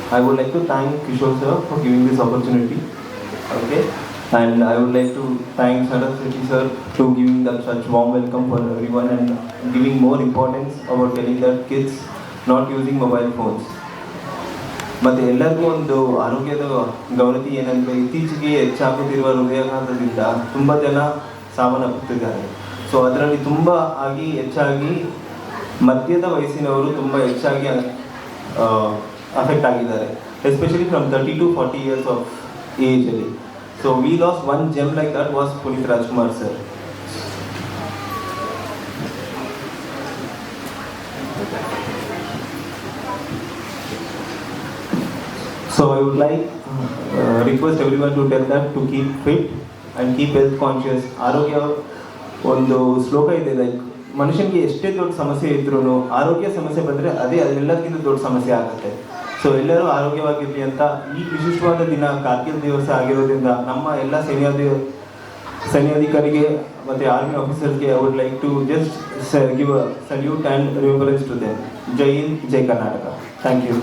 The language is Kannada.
I would like to thank Kishore sir for giving this opportunity. Okay. And I would like to thank Sharat Sethi sir to giving that such warm welcome for everyone and giving more importance about telling that kids not using mobile phones. ಮತ್ತು ಎಲ್ಲರಿಗೂ ಒಂದು ಆರೋಗ್ಯದ ಗೌರತಿ ಏನಂದರೆ ಇತ್ತೀಚೆಗೆ ಹೆಚ್ಚಾಗುತ್ತಿರುವ ಹೃದಯಾಘಾತದಿಂದ ತುಂಬ ಜನ ಸಾವನ್ನಪ್ಪುತ್ತಿದ್ದಾರೆ. ಸೊ ಅದರಲ್ಲಿ ತುಂಬ ಹೆಚ್ಚಾಗಿ ಮಧ್ಯದ ವಯಸ್ಸಿನವರು ತುಂಬ ಹೆಚ್ಚಾಗಿ ಅಫೆಕ್ಟ್ ಆಗಿದ್ದಾರೆ, especially from 30 to 40 years of ಏಜಲ್ಲಿ. So we lost one gem like that was Puneeth Rajkumar sir. So I would like request everyone to tell that to keep fit and keep health conscious. ಆರೋಗ್ಯ ಒಂದು ಶ್ಲೋಕ ಇದೆ, ಲೈಕ್ ಮನುಷ್ಯನಿಗೆ ಎಷ್ಟೇ ದೊಡ್ಡ ಸಮಸ್ಯೆ ಇದ್ರೂ ಆರೋಗ್ಯ ಸಮಸ್ಯೆ ಬಂದರೆ ಅದೇ ಅದೆಲ್ಲದಕ್ಕಿಂತ ದೊಡ್ಡ ಸಮಸ್ಯೆ ಆಗುತ್ತೆ. ಸೊ ಎಲ್ಲರೂ ಆರೋಗ್ಯವಾಗಿರಲಿ ಅಂತ ಈ ವಿಶಿಷ್ಟವಾದ ದಿನ ಕಾರ್ಗಿಲ್ ದಿವಸ ಆಗಿರೋದ್ರಿಂದ ನಮ್ಮ ಎಲ್ಲ ಸೈನ್ಯಾಧಿಕಾರಿಗೆ ಮತ್ತು ಆರ್ಮಿ ಆಫೀಸರ್ಸ್ಗೆ I would like to just give a salute and remembrance to them. ಜೈ ಹಿಂದ್, ಜೈ ಕರ್ನಾಟಕ. Thank you.